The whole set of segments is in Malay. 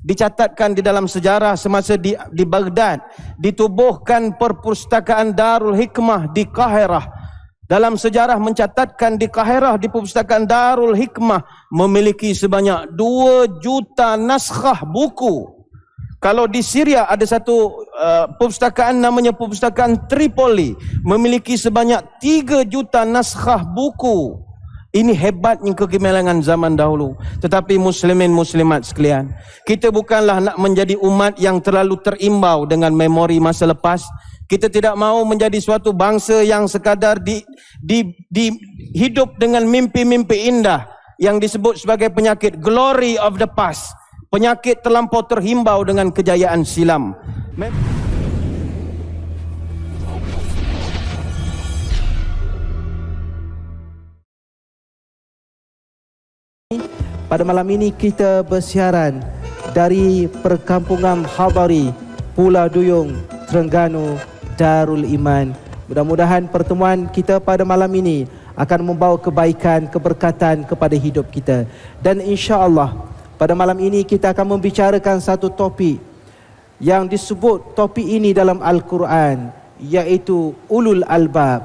dicatatkan di dalam sejarah semasa di Baghdad, ditubuhkan perpustakaan Darul Hikmah di Kahirah. Dalam sejarah mencatatkan di Kahirah, di perpustakaan Darul Hikmah memiliki sebanyak 2 juta naskah buku. Kalau di Syria ada satu perpustakaan namanya Perpustakaan Tripoli, memiliki sebanyak 3 juta naskah buku. Ini hebatnya kegemilangan zaman dahulu. Tetapi muslimin muslimat sekalian, kita bukanlah nak menjadi umat yang terlalu terimbau dengan memori masa lepas. Kita tidak mahu menjadi suatu bangsa yang sekadar hidup dengan mimpi-mimpi indah yang disebut sebagai penyakit glory of the past. Penyakit terlampau terhimbau dengan kejayaan silam. Pada malam ini kita bersiaran dari perkampungan Hadari, Pulau Duyung, Terengganu, Darul Iman. Mudah-mudahan pertemuan kita pada malam ini akan membawa kebaikan, keberkatan kepada hidup kita. Dan insya-Allah pada malam ini kita akan membicarakan satu topik yang disebut topik ini dalam Al-Quran, iaitu ulul albab.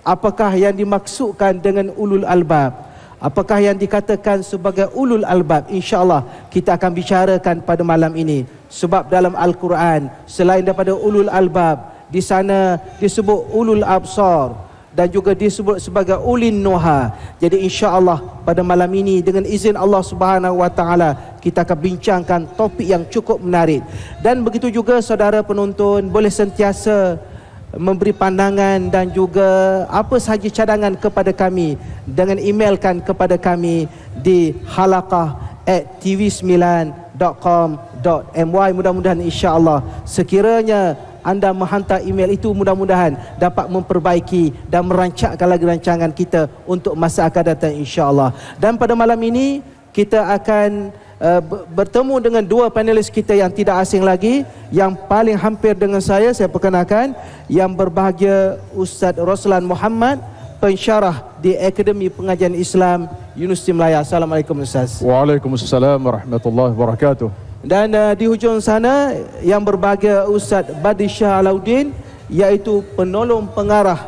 Apakah yang dimaksudkan dengan ulul albab? Apakah yang dikatakan sebagai ulul albab? InsyaAllah kita akan bicarakan pada malam ini. Sebab dalam Al-Quran selain daripada ulul albab, di sana disebut ulul absar dan juga disebut sebagai ulin nuha. Jadi insya-Allah pada malam ini dengan izin Allah Subhanahu wa taala kita akan bincangkan topik yang cukup menarik. Dan begitu juga saudara penonton boleh sentiasa memberi pandangan dan juga apa sahaja cadangan kepada kami dengan emailkan kepada kami di halaqah@tv9.com.my. Mudah-mudahan insya-Allah sekiranya anda menghantar email itu, mudah-mudahan dapat memperbaiki dan merancangkan lagi rancangan kita untuk masa akan datang insya-Allah. Dan pada malam ini kita akan bertemu dengan 2 panelis kita yang tidak asing lagi. Yang paling hampir dengan saya perkenalkan yang berbahagia Ustaz Roslan Muhammad, pensyarah di Akademi Pengajian Islam Universiti Melaya. Assalamualaikum Ustaz. Waalaikumsalam warahmatullahi wabarakatuh. Dan di hujung sana yang berbahagia Ustaz Badi Shah Alauddin, iaitu penolong pengarah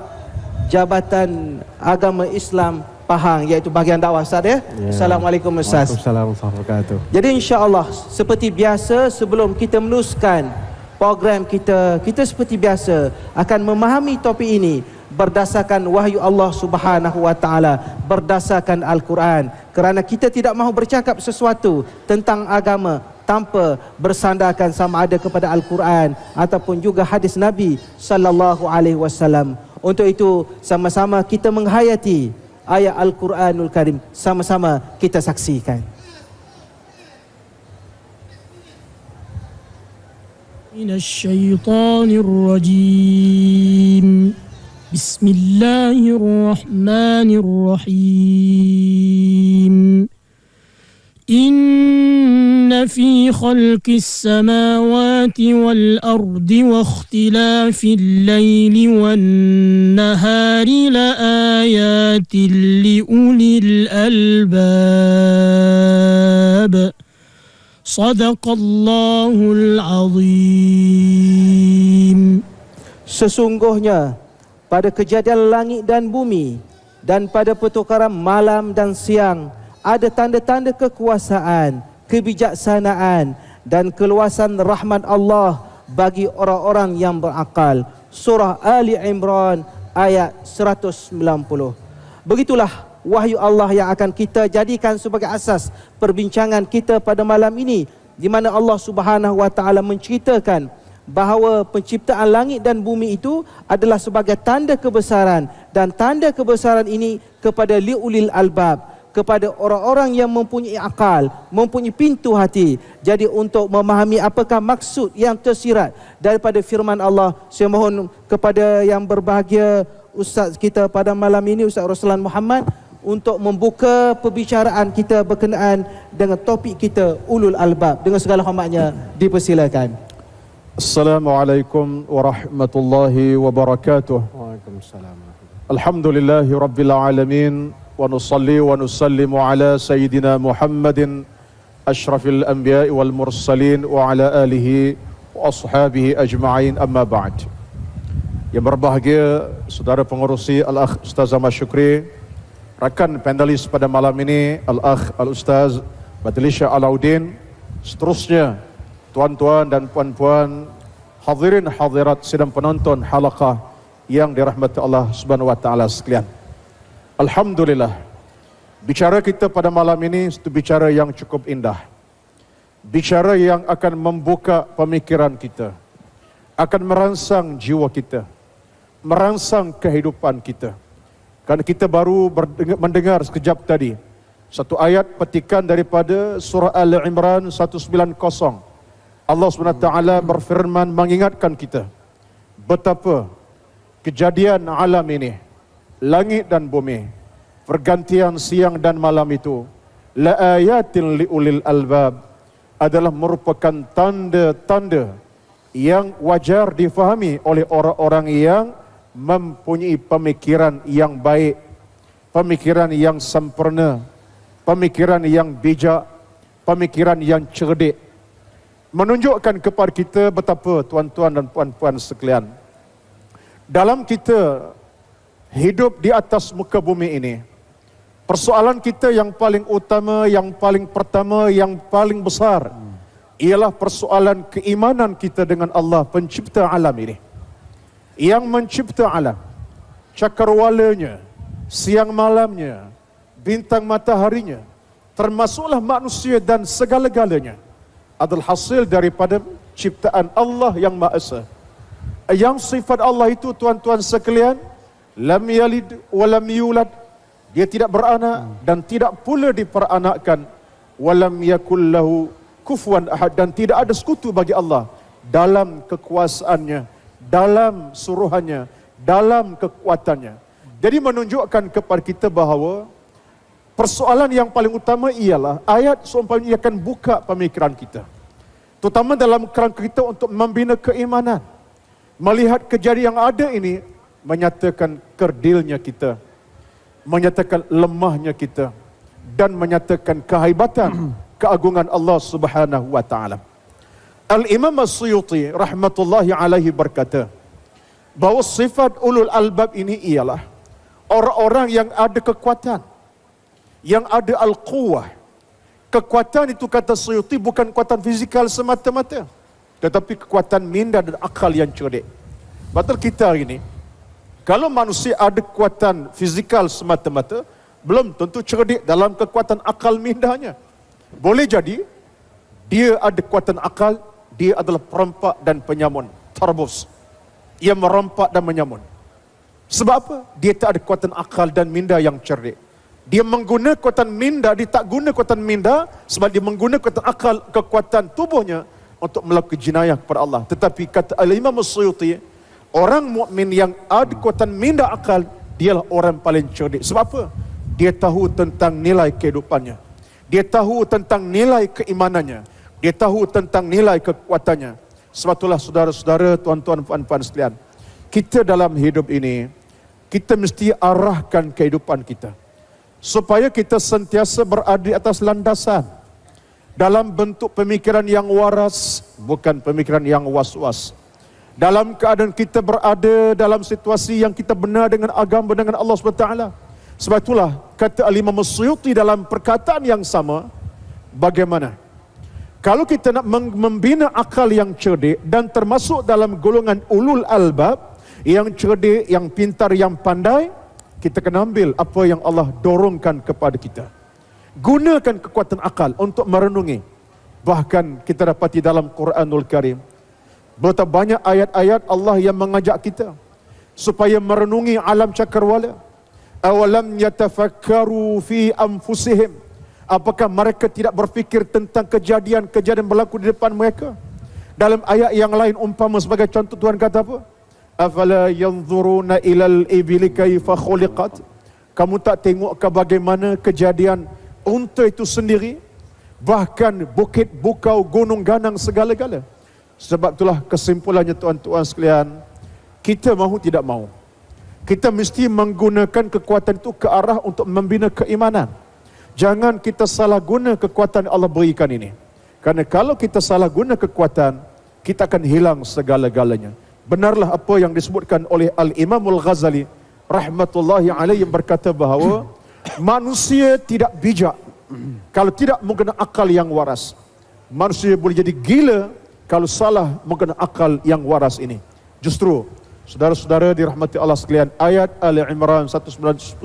Jabatan Agama Islam Pahang, iaitu bahagian dakwah Ustaz ya. Assalamualaikum Ustaz. Waalaikumsalam warahmatullahi wabarakatuh. Jadi insya-Allah seperti biasa sebelum kita meneruskan program kita seperti biasa akan memahami topik ini berdasarkan wahyu Allah Subhanahu wa taala, berdasarkan Al-Quran. Kerana kita tidak mahu bercakap sesuatu tentang agama tanpa bersandarkan sama ada kepada Al-Quran ataupun juga hadis Nabi sallallahu alaihi wasallam. Untuk itu sama-sama kita menghayati ayat Al-Quranul Karim, sama-sama kita saksikan. Minasyaitonir rajim. Bismillahirrahmanirrahim. Inna fi khalqis samawati wal ardi wa ikhtilafil laili wan nahari la ayatin li ulil albab. Sadaqallahul azim. Sesungguhnya pada kejadian langit dan bumi dan pada pertukaran malam dan siang ada tanda-tanda kekuasaan, kebijaksanaan dan keluasan rahmat Allah bagi orang-orang yang berakal. Surah Ali Imran ayat 190. Begitulah wahyu Allah yang akan kita jadikan sebagai asas perbincangan kita pada malam ini, di mana Allah Subhanahu wa taala menceritakan bahawa penciptaan langit dan bumi itu adalah sebagai tanda kebesaran, dan tanda kebesaran ini kepada liulil albab, kepada orang-orang yang mempunyai akal, mempunyai pintu hati. Jadi untuk memahami apakah maksud yang tersirat daripada firman Allah, saya mohon kepada yang berbahagia Ustaz kita pada malam ini, Ustaz Roslan Muhammad, untuk membuka perbicaraan kita berkenaan dengan topik kita ulul albab. Dengan segala hormatnya dipersilakan. Assalamualaikum warahmatullahi wabarakatuh. Waalaikumsalam. Alhamdulillahi rabbil alamin. Wa nusalli wa nusallimu ala sayyidina Muhammadin asyrafil anbiya'i wal mursalin wa ala alihi wa ashabihi ajma'in, amma ba'd. Yang berbahagia saudara pengurusi Al-Akh Ustaz Ahmad Syukri, rakan panelis pada malam ini Al-Akh Al-Ustaz Badlisha Alauddin, seterusnya tuan-tuan dan puan-puan, hadirin hadirat sidang penonton halaqah yang dirahmati Allah Subhanahu wa taala sekalian. Alhamdulillah, bicara kita pada malam ini itu bicara yang cukup indah. Bicara yang akan membuka pemikiran kita, akan merangsang jiwa kita, merangsang kehidupan kita. Karena kita baru mendengar sekejap tadi satu ayat petikan daripada surah Al-Imran 190. Allah SWT berfirman mengingatkan kita betapa kejadian alam ini, langit dan bumi, pergantian siang dan malam itu, la ayatin liulil albab, adalah merupakan tanda-tanda yang wajar difahami oleh orang-orang yang mempunyai pemikiran yang baik, pemikiran yang sempurna, pemikiran yang bijak, pemikiran yang cerdik. Menunjukkan kepada kita betapa tuan-tuan dan puan-puan sekalian, dalam kita hidup di atas muka bumi ini, persoalan kita yang paling utama, yang paling pertama, yang paling besar ialah persoalan keimanan kita dengan Allah pencipta alam ini. Yang mencipta alam, cakrawalanya, siang malamnya, bintang mataharinya, termasuklah manusia dan segala-galanya adalah hasil daripada ciptaan Allah yang Maha Esa. Yang sifat Allah itu tuan-tuan sekalian, lam yalid wa lam yulad, dia tidak beranak dan tidak pula diperanakkan, wa lam yakul lahu kufuwan ahad, dan tidak ada sekutu bagi Allah dalam kekuasaannya, dalam suruhannya, dalam kekuatannya. Jadi menunjukkan kepada kita bahawa persoalan yang paling utama ialah ayat seumpama ini akan buka pemikiran kita, terutama dalam kerangka kita untuk membina keimanan. Melihat kejadian yang ada ini menyatakan kerdilnya kita, menyatakan lemahnya kita, dan menyatakan kehebatan keagungan Allah Subhanahu wa taala. Al-Imam As-Suyuti rahmatullahi alaihi berkata bahawa sifat ulul albab ini ialah orang-orang yang ada kekuatan, yang ada al-quwah. Kekuatan itu kata Suyuti bukan kekuatan fizikal semata-mata, tetapi kekuatan minda dan akal yang cerdik. Betul kita hari ini, kalau manusia ada kekuatan fizikal semata-mata, belum tentu cerdik dalam kekuatan akal mindanya. Boleh jadi dia ada kekuatan akal, dia adalah perompak dan penyamun, tarbus. Ia merompak dan menyamun. Sebab apa? Dia tak ada kekuatan akal dan minda yang cerdik. Dia menggunakan kekuatan minda, dia tak guna kekuatan minda sebab dia menggunakan kekuatan akal, kekuatan tubuhnya untuk melakukan jenayah kepada Allah. Tetapi kata Al-Imam As-Suyuti, orang mukmin yang ada kekuatan minda akal, dialah orang paling cerdik. Sebab apa? Dia tahu tentang nilai kehidupannya, dia tahu tentang nilai keimanannya, dia tahu tentang nilai kekuatannya. Sebab itulah saudara-saudara, tuan-tuan, puan-puan sekalian, kita dalam hidup ini, kita mesti arahkan kehidupan kita supaya kita sentiasa berada di atas landasan dalam bentuk pemikiran yang waras, bukan pemikiran yang was-was. Dalam keadaan kita berada dalam situasi yang kita benar dengan agama, dengan Allah SWT. Sebab itulah kata Al-Imam As-Suyuti dalam perkataan yang sama, bagaimana kalau kita nak membina akal yang cerdik dan termasuk dalam golongan ulul albab, yang cerdik, yang pintar, yang pandai, kita kena ambil apa yang Allah dorongkan kepada kita. Gunakan kekuatan akal untuk merenungi. Bahkan kita dapati dalam Quranul Karim, betapa banyak ayat-ayat Allah yang mengajak kita supaya merenungi alam cakrawala. Awalam yatafakkaru fi anfusihim, apakah mereka tidak berfikir tentang kejadian-kejadian berlaku di depan mereka? Dalam ayat yang lain umpama sebagai contoh, Tuhan kata apa? Afala yanzuruna ilal ibili kaifa khuliqat, kamu tak tengok ke bagaimana kejadian unta itu sendiri, bahkan bukit, bukau, gunung, ganang, segala-gala. Sebab itulah kesimpulannya tuan-tuan sekalian, kita mahu tidak mahu, kita mesti menggunakan kekuatan itu ke arah untuk membina keimanan. Jangan kita salah guna kekuatan yang Allah berikan ini. Karena kalau kita salah guna kekuatan, kita akan hilang segala-galanya. Benarlah apa yang disebutkan oleh Al-Imam Al-Ghazali rahmatullahi alaihi yang berkata bahawa manusia tidak bijak kalau tidak menggunakan akal yang waras. Manusia boleh jadi gila kalau salah menggunakan akal yang waras ini. Justru saudara-saudara dirahmati Allah sekalian, ayat Ali Imran 190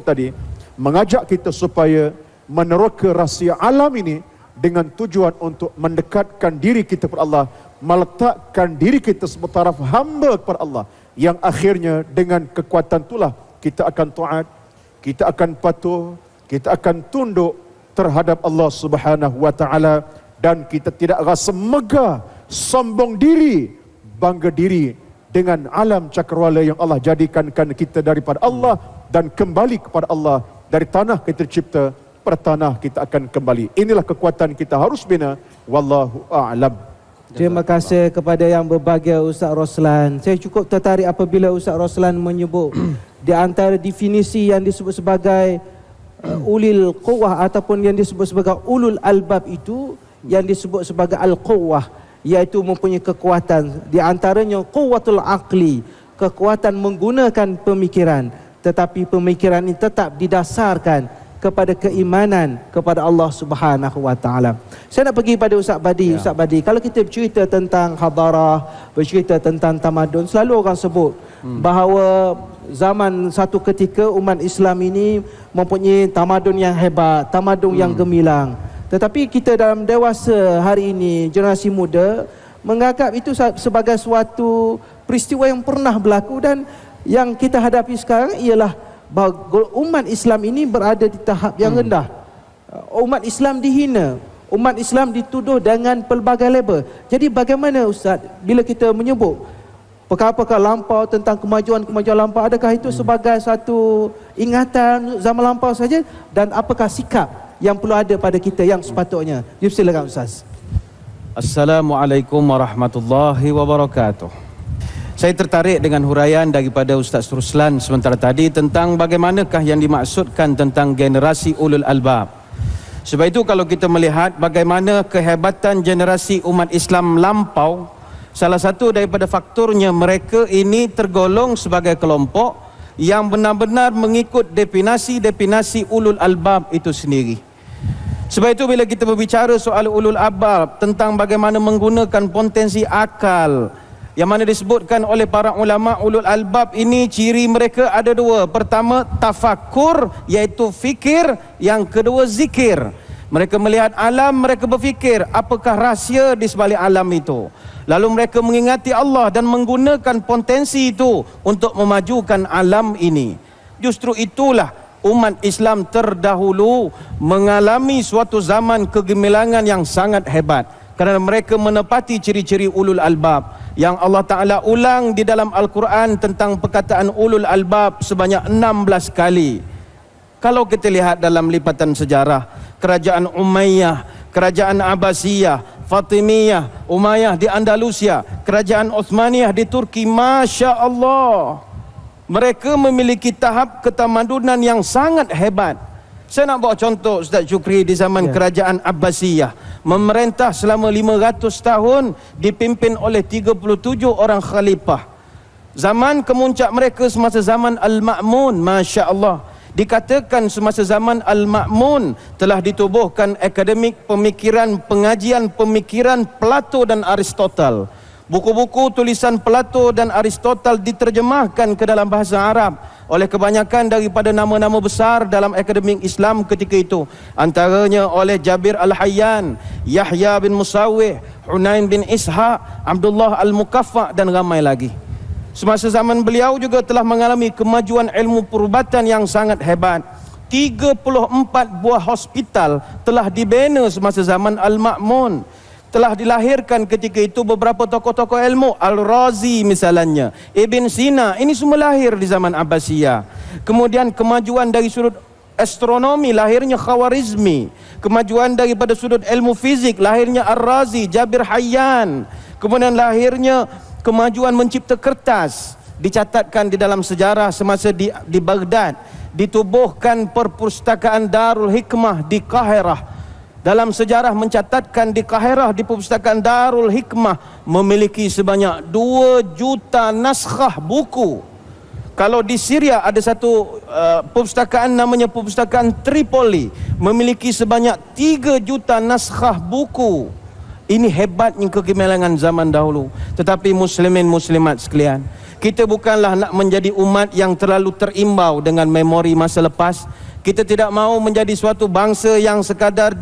tadi mengajak kita supaya meneroka rahsia alam ini dengan tujuan untuk mendekatkan diri kita kepada Allah, meletakkan diri kita sebagai taraf hamba kepada Allah, yang akhirnya dengan kekuatan itulah kita akan taat, kita akan patuh, kita akan tunduk terhadap Allah Subhanahu wa taala, dan kita tidak rasa megah, sombong diri, bangga diri dengan alam cakrawala yang Allah jadikan kita daripada Allah dan kembali kepada Allah. Dari tanah kita tercipta, pada tanah kita akan kembali. Inilah kekuatan kita harus bina. Wallahu a'lam. Terima kasih kepada yang berbahagia Ustaz Roslan. Saya cukup tertarik apabila Ustaz Roslan menyebut di antara definisi yang disebut sebagai ulil quwwah ataupun yang disebut sebagai ulul albab itu, yang disebut sebagai al-quwwah, iaitu mempunyai kekuatan. Di antaranya quwwatul aqli, kekuatan menggunakan pemikiran, tetapi pemikiran ini tetap didasarkan kepada keimanan kepada Allah Subhanahu wa taala. Saya nak pergi pada Ustaz Badi. Ustaz Badi, kalau kita bercerita tentang hadarah, bercerita tentang tamadun, selalu orang sebut bahawa zaman satu ketika umat Islam ini mempunyai tamadun yang hebat, tamadun yang gemilang. Tetapi kita dalam dewasa hari ini, generasi muda, menganggap itu sebagai suatu peristiwa yang pernah berlaku, dan yang kita hadapi sekarang ialah bahawa umat Islam ini berada di tahap yang rendah. Umat Islam dihina, umat Islam dituduh dengan pelbagai label. Jadi bagaimana Ustaz bila kita menyebut perkara-perkara lampau tentang kemajuan-kemajuan lampau, adakah itu sebagai satu ingatan zaman lampau saja, dan apakah sikap yang perlu ada pada kita yang sepatutnya? Silakan Ustaz. Assalamualaikum warahmatullahi wabarakatuh. Saya tertarik dengan huraian daripada Ustaz Ruslan sementara tadi tentang bagaimanakah yang dimaksudkan tentang generasi ulul albab. Sebab itu kalau kita melihat bagaimana kehebatan generasi umat Islam lampau, salah satu daripada faktornya mereka ini tergolong sebagai kelompok yang benar-benar mengikut definisi ulul albab itu sendiri. Sebab itu bila kita berbicara soal ulul albab, tentang bagaimana menggunakan potensi akal, yang mana disebutkan oleh para ulama, ulul albab ini ciri mereka ada dua. Pertama, tafakur, iaitu fikir. Yang kedua, zikir. Mereka melihat alam, mereka berfikir apakah rahsia di sebalik alam itu. Lalu mereka mengingati Allah dan menggunakan potensi itu untuk memajukan alam ini. Justru itulah umat Islam terdahulu mengalami suatu zaman kegemilangan yang sangat hebat, kerana mereka menepati ciri-ciri ulul albab yang Allah Ta'ala ulang di dalam Al-Quran tentang perkataan ulul albab sebanyak 16 kali. Kalau kita lihat dalam lipatan sejarah, kerajaan Umayyah, kerajaan Abbasiyah, Fatimiyah, Umayyah di Andalusia, kerajaan Uthmaniyah di Turki, Masya Allah, mereka memiliki tahap ketamadunan yang sangat hebat. Saya nak bawa contoh Ustaz Syukri di zaman kerajaan Abbasiyah, memerintah selama 500 tahun dipimpin oleh 37 orang khalifah. Zaman kemuncak mereka semasa zaman Al-Ma'mun, Masya Allah. Dikatakan semasa zaman Al-Ma'mun telah ditubuhkan akademik pemikiran, pengajian pemikiran Plato dan Aristotle. Buku-buku tulisan Plato dan Aristotle diterjemahkan ke dalam bahasa Arab oleh kebanyakan daripada nama-nama besar dalam akademik Islam ketika itu, antaranya oleh Jabir Al-Hayyan, Yahya bin Musawih, Hunain bin Ishaq, Abdullah Al-Mukaffa dan ramai lagi. Semasa zaman beliau juga telah mengalami kemajuan ilmu perubatan yang sangat hebat. 34 buah hospital telah dibina semasa zaman Al-Ma'mun. Telah dilahirkan ketika itu beberapa tokoh-tokoh ilmu, Al-Razi misalnya, Ibn Sina, ini semua lahir di zaman Abbasiyah. Kemudian kemajuan dari sudut astronomi, lahirnya Khawarizmi. Kemajuan daripada sudut ilmu fizik, lahirnya Ar-Razi, Jabir Hayyan. Kemudian lahirnya kemajuan mencipta kertas, dicatatkan di dalam sejarah semasa di Baghdad, ditubuhkan perpustakaan Darul Hikmah di Kahirah. Dalam sejarah mencatatkan di Kahirah, di perpustakaan Darul Hikmah memiliki sebanyak 2 juta naskah buku. Kalau di Syria ada satu perpustakaan namanya Perpustakaan Tripoli, memiliki sebanyak 3 juta naskah buku. Ini hebatnya kegemilangan zaman dahulu. Tetapi muslimin muslimat sekalian, kita bukanlah nak menjadi umat yang terlalu terimbau dengan memori masa lepas. Kita tidak mahu menjadi suatu bangsa yang sekadar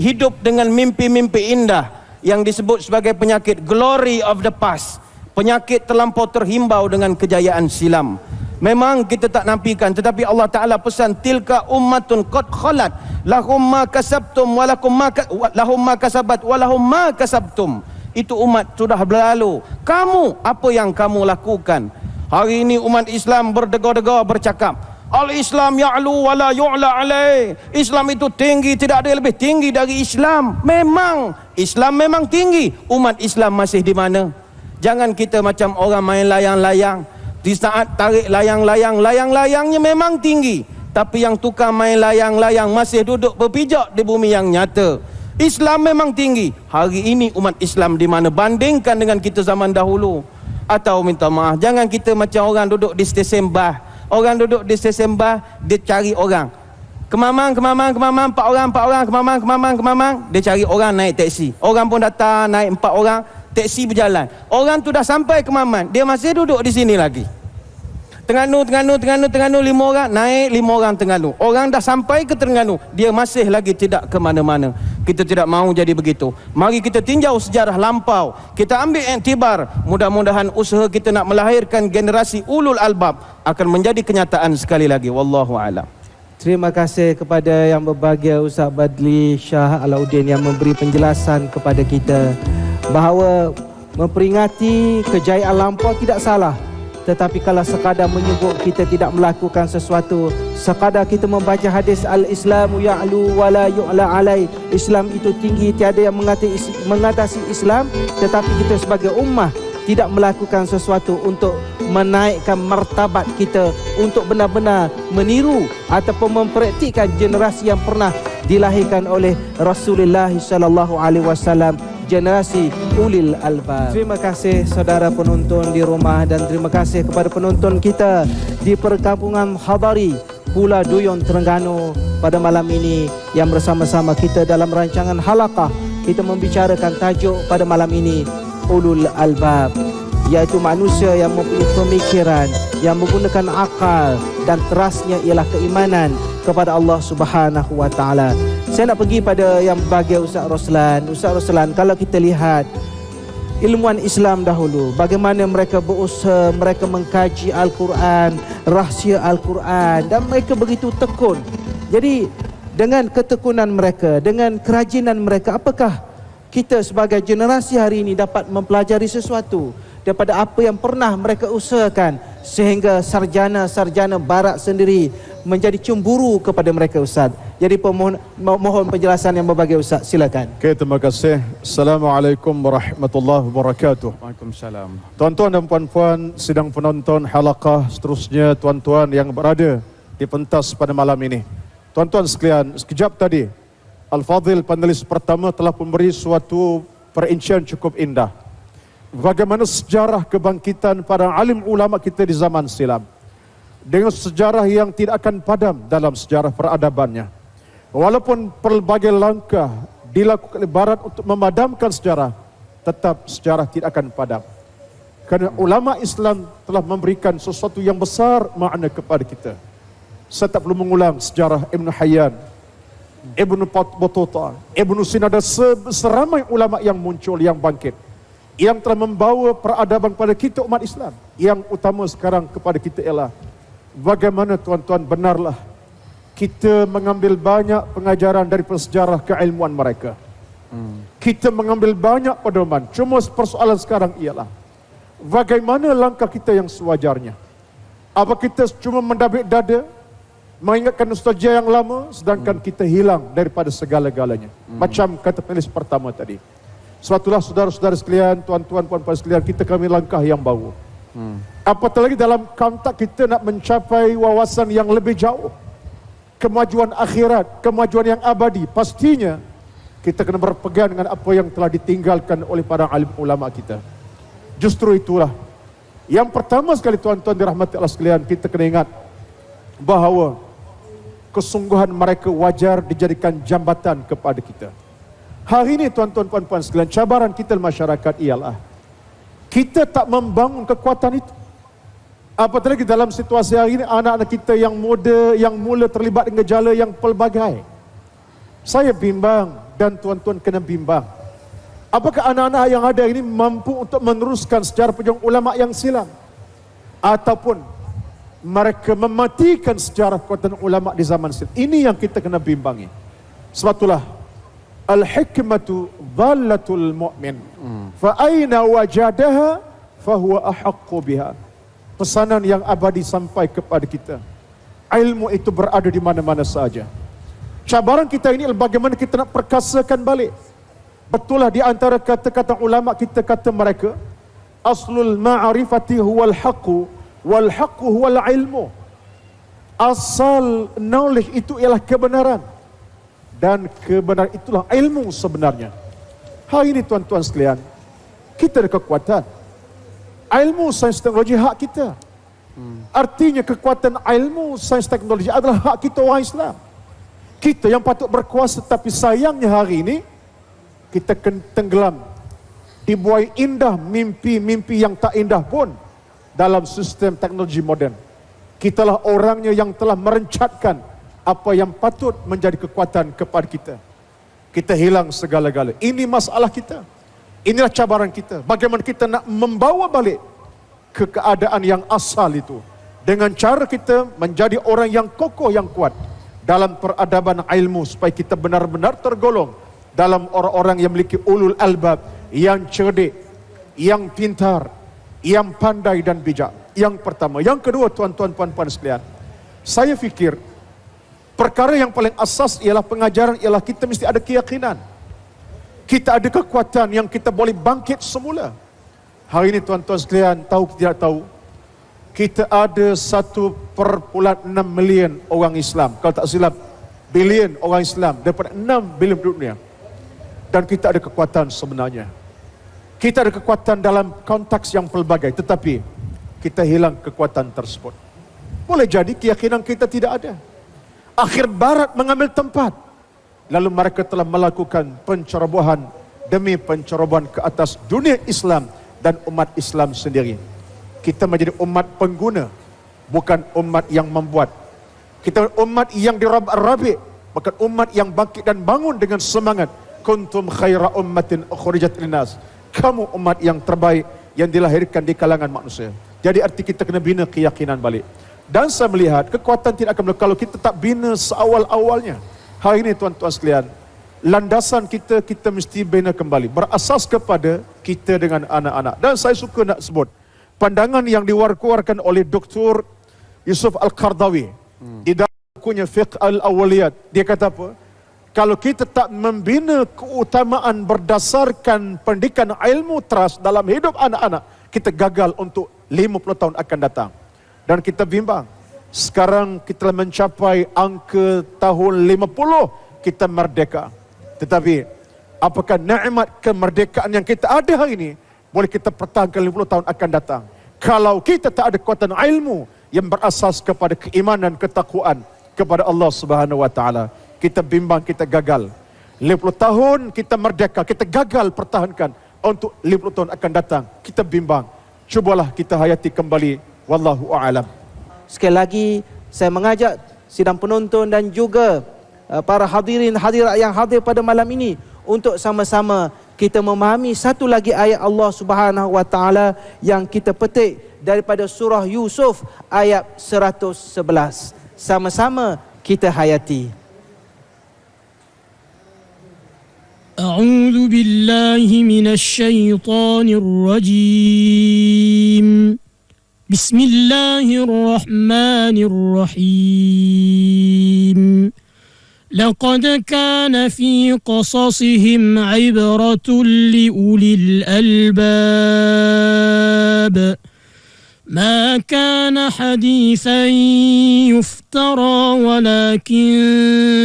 hidup dengan mimpi-mimpi indah yang disebut sebagai penyakit glory of the past, penyakit terlampau terhimbau dengan kejayaan silam. Memang kita tak nafikan, tetapi Allah Ta'ala pesan, tilka ummatun qad khalat lahum ma kasabtum lahum ma kasabat walahum ma kasabtum. Itu umat sudah berlalu, kamu apa yang kamu lakukan. Hari ini umat Islam berdegor-degor bercakap, Al-Islam ya'lu wa la yu'la alaih. Islam itu tinggi, tidak ada yang lebih tinggi dari Islam. Memang Islam memang tinggi, umat Islam masih di mana? Jangan kita macam orang main layang-layang. Di saat tarik layang-layangnya memang tinggi, tapi yang tukar main layang-layang masih duduk berpijak di bumi yang nyata. Islam memang tinggi. Hari ini umat Islam di mana bandingkan dengan kita zaman dahulu? Atau minta maaf, jangan kita macam orang duduk di stesen bah. Orang duduk di stesen bah, dia cari orang. Kemamang, 4 orang, kemamang. Dia cari orang naik teksi. Orang pun datang naik 4 orang. Teksi berjalan. Orang tu dah sampai ke Maman, dia masih duduk di sini lagi. Terengganu 5 orang, naik 5 orang Terengganu. Orang dah sampai ke Terengganu, dia masih lagi tidak ke mana-mana. Kita tidak mahu jadi begitu. Mari kita tinjau sejarah lampau. Kita ambil iktibar. Mudah-mudahan usaha kita nak melahirkan generasi ulul albab akan menjadi kenyataan sekali lagi. Wallahu a'lam. Terima kasih kepada yang berbahagia Ustaz Badli Shah Alauddin yang memberi penjelasan kepada kita bahawa memperingati kejayaan lampau tidak salah, tetapi kalau sekadar menyebut kita tidak melakukan sesuatu, sekadar kita membaca hadis al-Islamu ya'lu wa la yu'la alai, Islam itu tinggi, tiada yang mengatasi Islam, tetapi kita sebagai ummah tidak melakukan sesuatu untuk menaikkan martabat kita, untuk benar-benar meniru ataupun mempraktikkan generasi yang pernah dilahirkan oleh Rasulullah sallallahu alaihi wasallam, generasi ulil albab. Terima kasih saudara penonton di rumah dan terima kasih kepada penonton kita di perkampungan Hadari Pulau Duyung Terengganu pada malam ini yang bersama-sama kita dalam rancangan halaqah. Kita membicarakan tajuk pada malam ini ulul albab, iaitu manusia yang mempunyai pemikiran, yang menggunakan akal dan terasnya ialah keimanan kepada Allah Subhanahu wa taala. Saya nak pergi pada yang bahagia Ustaz Roslan. Ustaz Roslan, kalau kita lihat ilmuwan Islam dahulu, bagaimana mereka berusaha, mereka mengkaji Al-Quran, rahsia Al-Quran, dan mereka begitu tekun. Jadi dengan ketekunan mereka, dengan kerajinan mereka, apakah kita sebagai generasi hari ini dapat mempelajari sesuatu daripada apa yang pernah mereka usahakan sehingga sarjana-sarjana barat sendiri menjadi cemburu kepada mereka, Ustaz? Jadi mohon penjelasan yang berbahagia, Ustaz, silakan. Okay, terima kasih. Assalamualaikum warahmatullahi wabarakatuh. Waalaikumsalam. Tuan-tuan dan puan-puan sidang penonton halaqah, seterusnya tuan-tuan yang berada di pentas pada malam ini. Tuan-tuan sekalian, sekejap tadi Al-Fadhil panelis pertama telah memberi suatu perincian cukup indah bagaimana sejarah kebangkitan para alim ulama kita di zaman silam, dengan sejarah yang tidak akan padam dalam sejarah peradabannya. Walaupun pelbagai langkah dilakukan oleh barat untuk memadamkan sejarah, tetap sejarah tidak akan padam. Kerana ulama Islam telah memberikan sesuatu yang besar makna kepada kita. Saya tak perlu mengulang sejarah Ibn Hayyan, Ibn Battuta, Ibn Sina dan seramai ulama yang muncul, yang bangkit, yang telah membawa peradaban kepada kita umat Islam. Yang utama sekarang kepada kita ialah bagaimana, tuan-tuan, benarlah kita mengambil banyak pengajaran dari sejarah keilmuan mereka. Kita mengambil banyak pedoman. Cuma persoalan sekarang ialah bagaimana langkah kita yang sewajarnya. Apa kita cuma mendabik dada, mengingatkan nostalgia yang lama, sedangkan kita hilang daripada segala-galanya. Macam kata penulis pertama tadi. Sebab itulah saudara-saudara sekalian, tuan-tuan, puan-puan sekalian, kita kami langkah yang baru. Apatah lagi dalam konteks kita nak mencapai wawasan yang lebih jauh, kemajuan akhirat, kemajuan yang abadi, pastinya kita kena berpegang dengan apa yang telah ditinggalkan oleh para alim ulama kita. Justru itulah yang pertama sekali, tuan-tuan dirahmati Allah sekalian, kita kena ingat bahawa kesungguhan mereka wajar dijadikan jambatan kepada kita. Hari ini tuan-tuan puan-puan sekalian, cabaran kita di masyarakat ialah kita tak membangun kekuatan itu. Apatah lagi dalam situasi hari ini, anak-anak kita yang muda, yang mula terlibat dengan gejala yang pelbagai. Saya bimbang dan tuan-tuan kena bimbang. Apakah anak-anak yang ada ini mampu untuk meneruskan sejarah perjuangan ulama yang silam? Ataupun mereka mematikan sejarah kekuatan ulama di zaman silam? Ini yang kita kena bimbangi. Sebab itulah al-hikmatu dhallatul mu'min. Fa aina wajadaha fahuwa ahaqqu biha. Pesanan yang abadi sampai kepada kita. Ilmu itu berada di mana-mana saja. Cabaran kita ini adalah bagaimana kita nak perkasakan balik. Betullah di antara kata-kata ulama kita kata mereka, aslul ma'rifati huwal haqqu wal haqqu huwal ilmu. Asal knowledge itu ialah kebenaran, dan kebenaran itulah ilmu sebenarnya. Hari ini tuan-tuan sekalian, kita ada kekuatan. Ilmu sains teknologi hak kita. Artinya kekuatan ilmu sains teknologi adalah hak kita orang Islam. Kita yang patut berkuasa, tapi sayangnya hari ini kita tenggelam dibuai indah mimpi-mimpi yang tak indah pun dalam sistem teknologi moden. Kitalah orangnya yang telah merencatkan apa yang patut menjadi kekuatan kepada kita. Kita hilang segala-gala. Ini masalah kita. Inilah cabaran kita. Bagaimana kita nak membawa balik ke keadaan yang asal itu, dengan cara kita menjadi orang yang kokoh, yang kuat dalam peradaban ilmu, supaya kita benar-benar tergolong dalam orang-orang yang memiliki ulul albab, yang cerdik, yang pintar, yang pandai dan bijak. Yang pertama. Yang kedua, tuan-tuan puan-puan sekalian, saya fikir perkara yang paling asas ialah pengajaran, ialah kita mesti ada keyakinan. Kita ada kekuatan yang kita boleh bangkit semula. Hari ini tuan-tuan sekalian, tahu tidak tahu, kita ada 1.6 milion orang Islam. Kalau tak silap, bilion orang Islam daripada 6 bilion dunia. Dan kita ada kekuatan sebenarnya. Kita ada kekuatan dalam konteks yang pelbagai, tetapi kita hilang kekuatan tersebut. Boleh jadi keyakinan kita tidak ada. Akhir barat mengambil tempat. Lalu mereka telah melakukan pencerobohan demi pencerobohan ke atas dunia Islam dan umat Islam sendiri. Kita menjadi umat pengguna, bukan umat yang membuat. Kita umat yang dirabak-rabik, bukan umat yang bangkit dan bangun dengan semangat. Kuntum khaira ummatin ukhrijat linnas. Kamu umat yang terbaik yang dilahirkan di kalangan manusia. Jadi arti kita kena bina keyakinan balik. Dan saya melihat kekuatan tidak akan berlaku kalau kita tak bina seawal-awalnya. Hari ini tuan-tuan sekalian, landasan kita mesti bina kembali, berasas kepada kita dengan anak-anak. Dan saya suka nak sebut pandangan yang dikeluarkan oleh Dr. Yusuf Al-Qardawi di dalam bukunya Fiqh Al-Awwaliyat. Dia kata apa? Kalau kita tak membina keutamaan berdasarkan pendidikan ilmu teras dalam hidup anak-anak, kita gagal untuk 50 tahun akan datang. Dan kita bimbang. Sekarang kita telah mencapai angka tahun 50, kita merdeka. Tetapi apakah nikmat kemerdekaan yang kita ada hari ini boleh kita pertahankan 50 tahun akan datang? Kalau kita tak ada kekuatan ilmu yang berasas kepada keimanan, ketakwaan kepada Allah Subhanahu wa taala, kita bimbang, kita gagal. 50 tahun kita merdeka, kita gagal pertahankan untuk 50 tahun akan datang. Kita bimbang. Cubalah kita hayati kembali. Wallahu a'lam. Sekali lagi saya mengajak sidang penonton dan juga para hadirin hadirat yang hadir pada malam ini untuk sama-sama kita memahami satu lagi ayat Allah Subhanahu wa taala yang kita petik daripada surah Yusuf ayat 111. Sama-sama kita hayati. أعوذ بالله من الشيطان الرجيم بسم الله الرحمن الرحيم لقد كان في قصصهم عبرة لأولي الألباب ما كان حديثا يفترى ولكن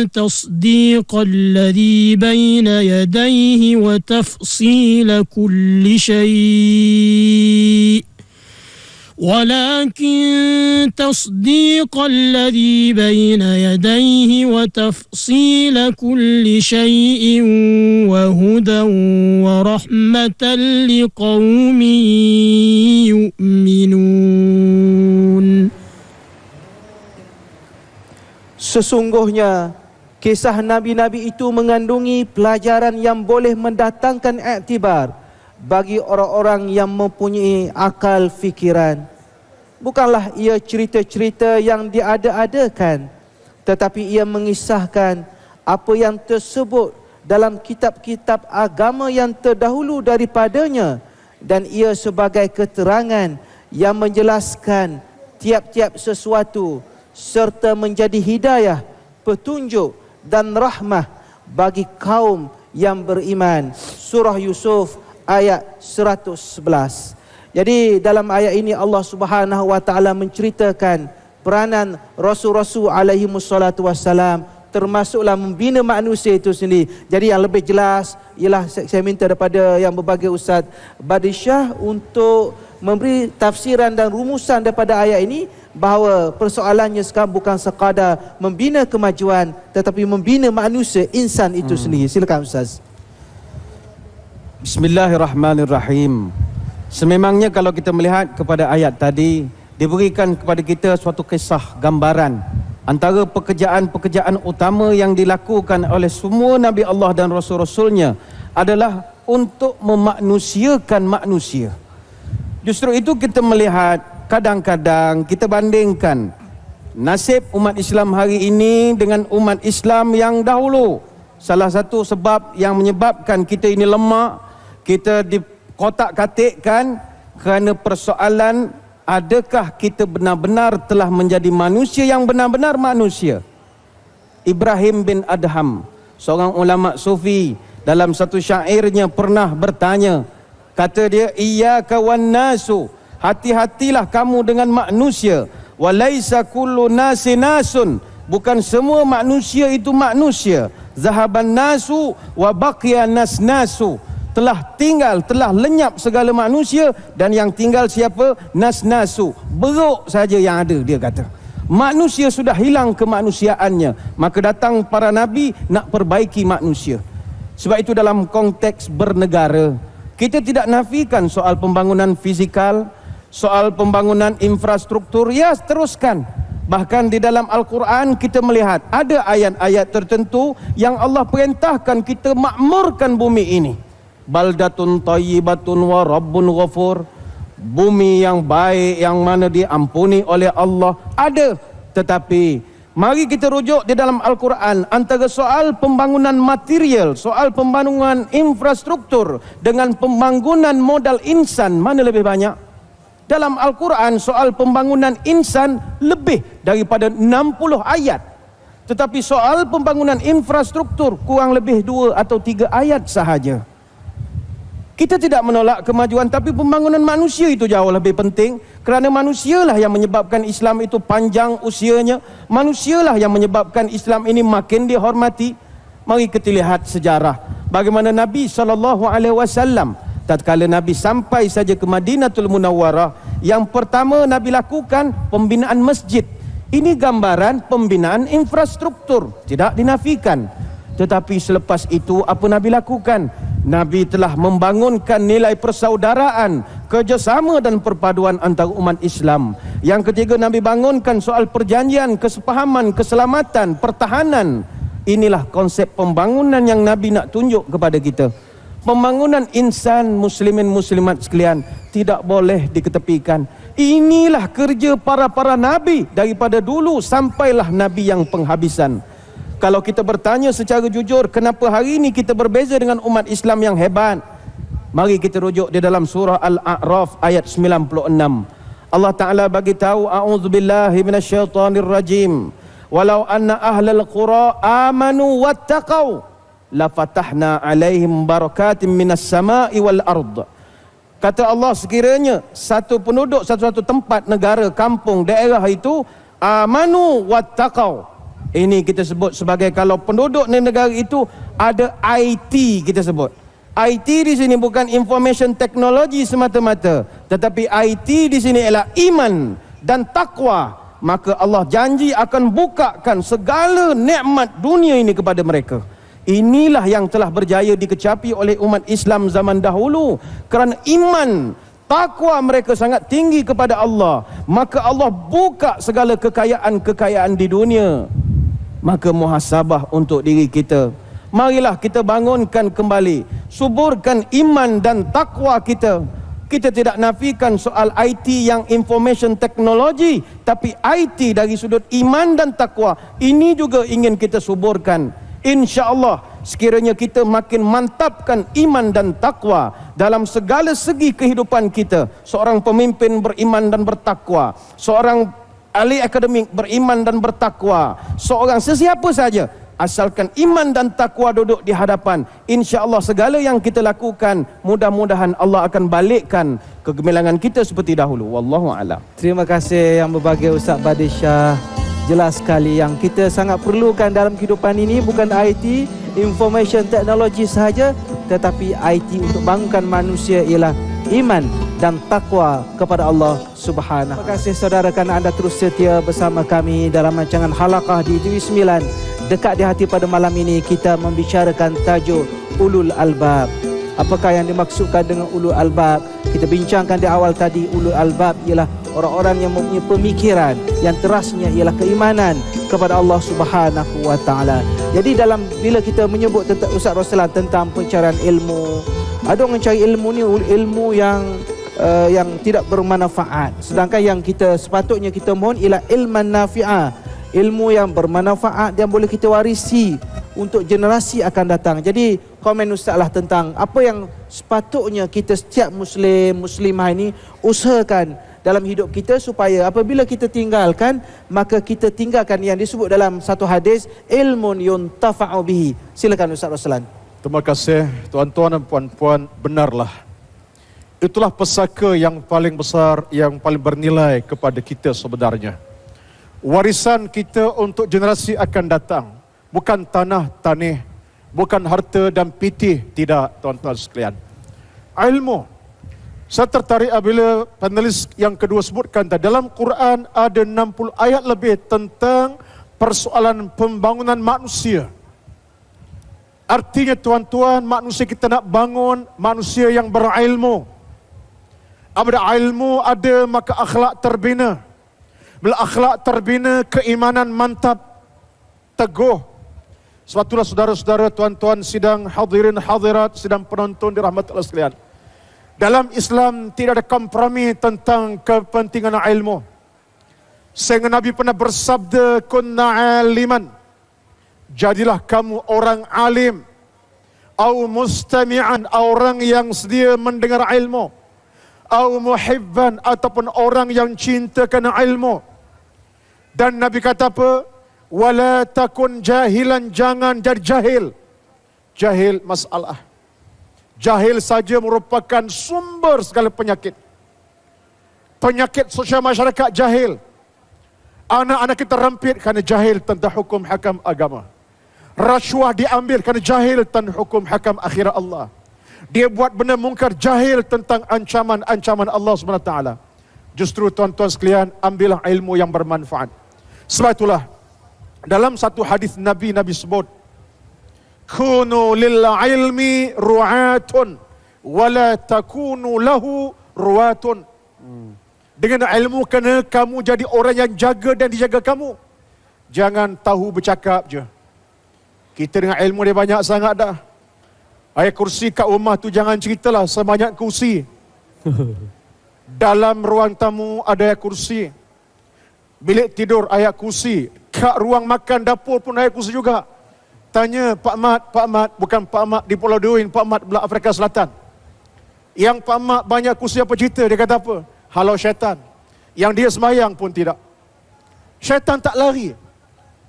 تصديق الذي بين يديه وتفصيل كل شيء وهدى ورحمة لقوم يؤمنون. Sesungguhnya kisah Nabi-Nabi itu mengandungi pelajaran yang boleh mendatangkan iktibar bagi orang-orang yang mempunyai akal fikiran. Bukanlah ia cerita-cerita yang diada-adakan, tetapi ia mengisahkan apa yang tersebut dalam kitab-kitab agama yang terdahulu daripadanya, dan ia sebagai keterangan yang menjelaskan tiap-tiap sesuatu serta menjadi hidayah, petunjuk dan rahmah bagi kaum yang beriman. Surah Yusuf ayat 111. Jadi dalam ayat ini Allah Subhanahu wa taala menceritakan peranan rasul-rasul alaihi wassalatu wassalam, termasuklah membina manusia itu sendiri. Jadi yang lebih jelas ialah saya minta daripada yang berbahagia Ustaz Badishah untuk memberi tafsiran dan rumusan daripada ayat ini, bahawa persoalannya sekarang bukan sekadar membina kemajuan tetapi membina manusia, insan itu sendiri. Silakan Ustaz. Bismillahirrahmanirrahim. Sememangnya kalau kita melihat kepada ayat tadi, diberikan kepada kita suatu kisah gambaran antara pekerjaan-pekerjaan utama yang dilakukan oleh semua Nabi Allah dan Rasul-Rasulnya adalah untuk memanusiakan manusia. Justru itu kita melihat, kadang-kadang kita bandingkan nasib umat Islam hari ini dengan umat Islam yang dahulu. Salah satu sebab yang menyebabkan kita ini lemah, kita dikotak-katikkan kerana persoalan adakah kita benar-benar telah menjadi manusia yang benar-benar manusia. Ibrahim bin Adham, seorang ulama sufi, dalam satu syairnya pernah bertanya, kata dia, iyyaka wan nasu, hati-hatilah kamu dengan manusia, walaisa kullu nasi nasun, bukan semua manusia itu manusia, zahaban nasu wa baqiya nas nasu, telah tinggal, telah lenyap segala manusia, dan yang tinggal siapa? Nas-nasu, beruk saja yang ada, dia kata. Manusia sudah hilang kemanusiaannya, maka datang para nabi nak perbaiki manusia. Sebab itu dalam konteks bernegara, kita tidak nafikan soal pembangunan fizikal, soal pembangunan infrastruktur, ya teruskan. Bahkan di dalam Al-Quran kita melihat ada ayat-ayat tertentu yang Allah perintahkan kita makmurkan bumi ini. Baldatun tayyibatun wa rabbun ghafur, bumi yang baik yang mana diampuni oleh Allah ada. Tetapi mari kita rujuk di dalam Al-Quran antara soal pembangunan material, soal pembangunan infrastruktur dengan pembangunan modal insan, mana lebih banyak? Dalam Al-Quran soal pembangunan insan lebih daripada 60 ayat, tetapi soal pembangunan infrastruktur kurang lebih 2 atau 3 ayat sahaja. Kita tidak menolak kemajuan, tapi pembangunan manusia itu jauh lebih penting, kerana manusialah yang menyebabkan Islam itu panjang usianya, manusialah yang menyebabkan Islam ini makin dihormati. Mari kita lihat sejarah bagaimana Nabi SAW tatkala Nabi sampai saja ke Madinatul Munawwarah, yang pertama Nabi lakukan pembinaan masjid. Ini gambaran pembinaan infrastruktur, tidak dinafikan. Tetapi selepas itu apa Nabi lakukan? Nabi telah membangunkan nilai persaudaraan, kerjasama dan perpaduan antara umat Islam. Yang ketiga, Nabi bangunkan soal perjanjian, kesepahaman, keselamatan, pertahanan. Inilah konsep pembangunan yang Nabi nak tunjuk kepada kita. Pembangunan insan, muslimin muslimat sekalian, tidak boleh diketepikan. Inilah kerja para Nabi daripada dulu sampailah Nabi yang penghabisan. Kalau kita bertanya secara jujur, kenapa hari ini kita berbeza dengan umat Islam yang hebat? Mari kita rujuk di dalam surah Al-A'raf ayat 96. Allah Ta'ala bagi tahu, a'udzubillahi minasyaitonir rajim. Walau anna ahlal qura amanu wattaqau, la fatahna alaihim barakatim minas sama'i wal ard. Kata Allah, sekiranya satu penduduk satu-satu tempat, negara, kampung, daerah itu amanu wattaqau. Ini kita sebut sebagai kalau penduduk negara itu ada IT, kita sebut. IT di sini bukan information technology semata-mata, tetapi IT di sini ialah iman dan takwa. Maka Allah janji akan bukakan segala nikmat dunia ini kepada mereka. Inilah yang telah berjaya dikecapi oleh umat Islam zaman dahulu, kerana iman, takwa mereka sangat tinggi kepada Allah. Maka Allah buka segala kekayaan-kekayaan di dunia. Maka muhasabah untuk diri kita. Marilah kita bangunkan kembali, suburkan iman dan takwa kita. Kita tidak nafikan soal IT yang information technology, tapi IT dari sudut iman dan takwa ini juga ingin kita suburkan. InsyaAllah sekiranya kita makin mantapkan iman dan takwa dalam segala segi kehidupan kita, seorang pemimpin beriman dan bertakwa, seorang ahli akademik beriman dan bertakwa, seorang sesiapa saja, asalkan iman dan takwa duduk di hadapan, insya-Allah segala yang kita lakukan mudah-mudahan Allah akan balikkan kegemilangan kita seperti dahulu. Wallahu a'lam. Terima kasih yang berbahagia Ustaz Badisha. Jelas sekali yang kita sangat perlukan dalam kehidupan ini bukan IT, information technology sahaja, tetapi IT untuk bangunkan manusia ialah iman dan takwa kepada Allah Subhanahu. Terima kasih saudara kerana anda terus setia bersama kami dalam rancangan Halaqah di TV 9. Dekat di hati pada malam ini kita membicarakan tajuk Ulul Albab. Apakah yang dimaksudkan dengan Ulul Albab? Kita bincangkan di awal tadi, Ulul Albab ialah orang-orang yang mempunyai pemikiran yang terasnya ialah keimanan kepada Allah Subhanahu wa taala. Jadi dalam bila kita menyebut tentang Ustaz Roslan tentang pencarian ilmu, ada orang cari ilmu ni ilmu yang tidak bermanfaat. Sedangkan yang kita sepatutnya kita mohon ialah ilman nafi'ah, ilmu yang bermanfaat yang boleh kita warisi untuk generasi akan datang. Jadi komen Ustaz lah tentang apa yang sepatutnya kita setiap muslimah ini usahakan dalam hidup kita supaya apabila kita tinggalkan, maka kita tinggalkan yang disebut dalam satu hadis ilmun yuntafa'u bihi. Silakan Ustaz Roslan. Terima kasih tuan-tuan dan puan-puan, benarlah. Itulah pesaka yang paling besar, yang paling bernilai kepada kita sebenarnya. Warisan kita untuk generasi akan datang bukan tanah tanih, bukan harta dan pitih, tidak tuan-tuan sekalian. Ilmu. Saya tertarik apabila panelis yang kedua sebutkan tadi, dalam Quran ada 60 ayat lebih tentang persoalan pembangunan manusia. Artinya tuan-tuan, manusia kita nak bangun manusia yang berilmu. Apabila ilmu ada, maka akhlak terbina. Bila akhlak terbina, keimanan mantap, teguh. Sebab itulah saudara-saudara, tuan-tuan, sidang hadirin hadirat, sidang penonton dirahmati Allah sekalian. Dalam Islam tidak ada kompromi tentang kepentingan ilmu. Sehingga Nabi pernah bersabda, kunna aliman, jadilah kamu orang alim, au mustami'an, orang yang sedia mendengar ilmu, au muhibban, ataupun orang yang cinta kerana ilmu. Dan Nabi kata apa? Wala takun jahilan, jangan jadi jahil. Jahil masalah. Jahil saja merupakan sumber segala penyakit. Penyakit sosial masyarakat jahil. Anak-anak kita rempit kerana jahil tentang hukum hakam agama. Rasuah diambil kerana jahil tentang hukum hakam akhirat Allah. Dia buat benda mungkar jahil tentang ancaman-ancaman Allah SWT. Justru tuan-tuan sekalian, ambillah ilmu yang bermanfaat. Sebab itulah dalam satu hadis Nabi sebut, kunu lil ilmi ru'atun wala takunu lahu ru'atun. Dengan ilmu kena kamu jadi orang yang jaga dan dijaga kamu. Jangan tahu bercakap je. Kita dengan ilmu dia banyak sangat dah. Ayat kursi kat rumah tu jangan ceritalah sebanyak kursi. Dalam ruang tamu ada ayat kursi. Bilik tidur ayat kursi. Kat ruang makan dapur pun ayat kursi juga. Tanya Pak Mat, bukan Pak Mat di Pulau Duin, Pak Mat belah Afrika Selatan. Yang Pak Mat banyak kursi apa cerita? Dia kata apa? Halau syaitan. Yang dia semayang pun tidak. Syaitan tak lari.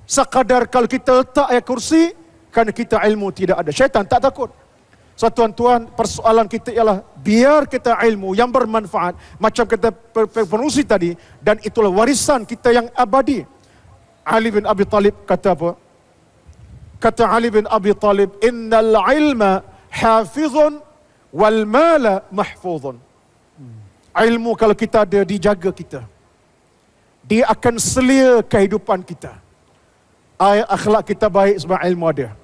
Sekadar kalau kita letak ayat kursi, kerana kita ilmu tidak ada. Syaitan tak takut. So tuan-tuan, persoalan kita ialah biar kita ilmu yang bermanfaat macam kita penerusi tadi, dan itulah warisan kita yang abadi. Ali bin Abi Talib kata apa? Kata Ali bin Abi Talib, innal ilma hafizun wal mala mahfuzun. Ilmu kalau kita ada, dijaga kita. Dia akan selia kehidupan kita. Akhlak kita baik sebab ilmu ada.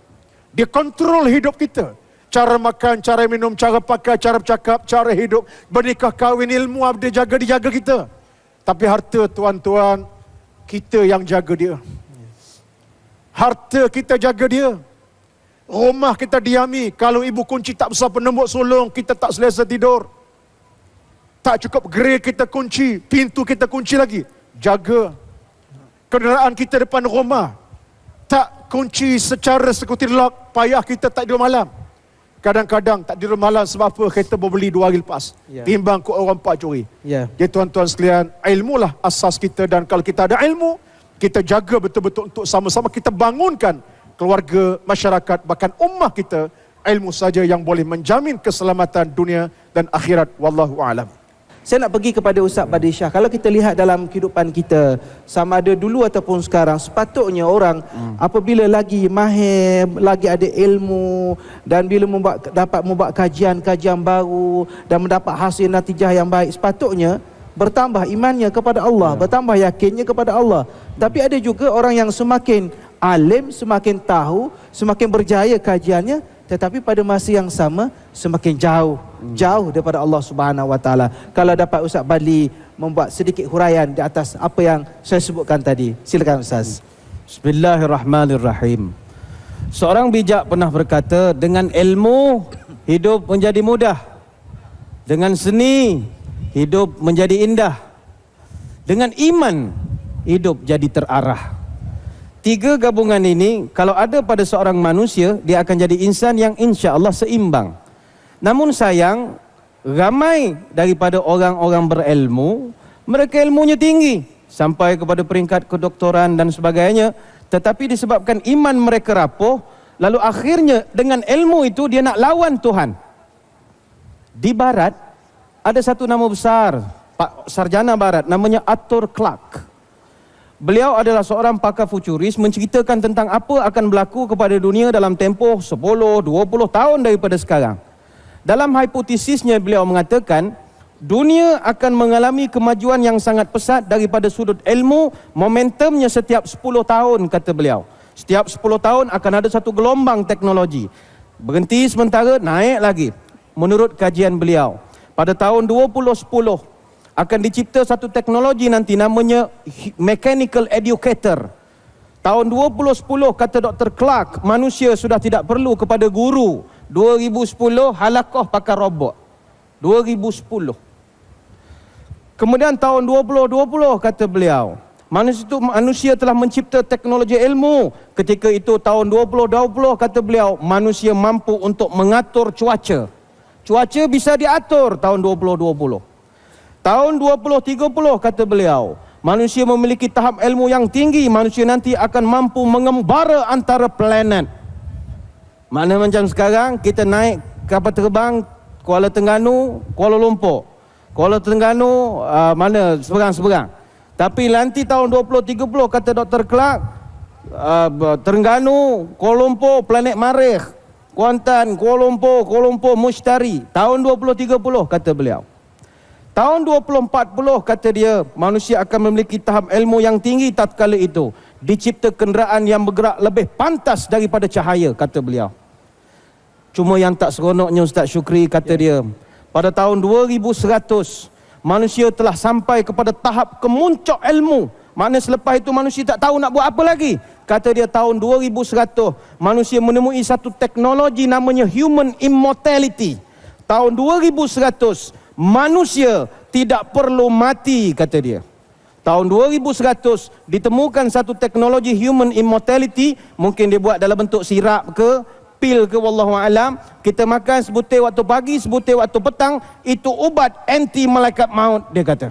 Dia kontrol hidup kita. Cara makan, cara minum, cara pakai, cara bercakap, cara hidup, bernikah, kahwin, ilmu dia dijaga kita. Tapi harta tuan-tuan, kita yang jaga dia. Harta kita jaga dia. Rumah kita diami, kalau ibu kunci tak besar penembuk sulung, kita tak selesa tidur. Tak cukup gerai kita kunci, pintu kita kunci lagi. Jaga. Kenderaan kita depan rumah, tak kunci secara security lock, payah kita tak tidur malam. Kadang-kadang tak tidur malam sebab apa? Kereta berbeli 2 hari lepas. Timbang kot orang 4 curi. Jadi tuan-tuan sekalian, ilmu lah asas kita, dan kalau kita ada ilmu, kita jaga betul-betul untuk sama-sama kita bangunkan keluarga, masyarakat, bahkan ummah kita. Ilmu saja yang boleh menjamin keselamatan dunia dan akhirat. Wallahu a'lam. Saya nak pergi kepada Ustaz Badishah. Kalau kita lihat dalam kehidupan kita, sama ada dulu ataupun sekarang, sepatutnya orang apabila lagi mahir, lagi ada ilmu, dan bila dapat membuat kajian-kajian baru dan mendapat hasil natijah yang baik, sepatutnya bertambah imannya kepada Allah, bertambah yakinnya kepada Allah. Tapi ada juga orang yang semakin alim, semakin tahu, semakin berjaya kajiannya, tetapi pada masa yang sama semakin jauh daripada Allah Subhanahu Wa Taala. Kalau dapat Ustaz Badli membuat sedikit huraian di atas apa yang saya sebutkan tadi. Silakan Ustaz. Bismillahirrahmanirrahim. Seorang bijak pernah berkata, dengan ilmu hidup menjadi mudah, dengan seni hidup menjadi indah, dengan iman hidup jadi terarah. 3 gabungan ini kalau ada pada seorang manusia, dia akan jadi insan yang insya Allah seimbang. Namun sayang, ramai daripada orang-orang berilmu, mereka ilmunya tinggi sampai kepada peringkat kedoktoran dan sebagainya, tetapi disebabkan iman mereka rapuh, lalu akhirnya dengan ilmu itu dia nak lawan Tuhan. Di barat ada satu nama besar, Pak Sarjana Barat, namanya Arthur Clarke. Beliau adalah seorang pakar futuris, menceritakan tentang apa akan berlaku kepada dunia dalam tempoh 10-20 tahun daripada sekarang. Dalam hipotesisnya beliau mengatakan, dunia akan mengalami kemajuan yang sangat pesat daripada sudut ilmu. Momentumnya setiap 10 tahun, kata beliau. Setiap 10 tahun akan ada satu gelombang teknologi. Berhenti sementara, naik lagi. Menurut kajian beliau, pada tahun 2010 akan dicipta satu teknologi nanti namanya mechanical educator. Tahun 2010 kata Dr. Clarke, manusia sudah tidak perlu kepada guru. 2010 halaqah pakai robot. 2010. Kemudian tahun 2020 kata beliau, manusia telah mencipta teknologi ilmu. Ketika itu tahun 2020 kata beliau, manusia mampu untuk mengatur cuaca. Cuaca bisa diatur tahun 2020. Tahun 2030 kata beliau, manusia memiliki tahap ilmu yang tinggi, manusia nanti akan mampu mengembara antara planet. Mana macam sekarang kita naik kapal terbang Kuala Terengganu, Kuala Lumpur. Kuala Terengganu mana seberang-seberang. Tapi nanti tahun 2030 kata Dr. Clarke, Terengganu, Kuala Lumpur, planet Marikh, Kuantan, Kuala Lumpur, Mushtari. Tahun 2030 kata beliau. Tahun 2040 kata dia, manusia akan memiliki tahap ilmu yang tinggi tatkala itu. Dicipta kenderaan yang bergerak lebih pantas daripada cahaya, kata beliau. Cuma yang tak seronoknya Ustaz Syukri, kata dia, pada tahun 2100 manusia telah sampai kepada tahap kemuncak ilmu. Maknanya selepas itu manusia tak tahu nak buat apa lagi. Kata dia tahun 2100 manusia menemui satu teknologi namanya human immortality. Tahun 2100 manusia tidak perlu mati, kata dia. Tahun 2100 ditemukan satu teknologi human immortality. Mungkin dia buat dalam bentuk sirap ke pil ke, wallahu alam. Kita makan sebutir waktu pagi, sebutir waktu petang, itu ubat anti malaikat maut, dia kata.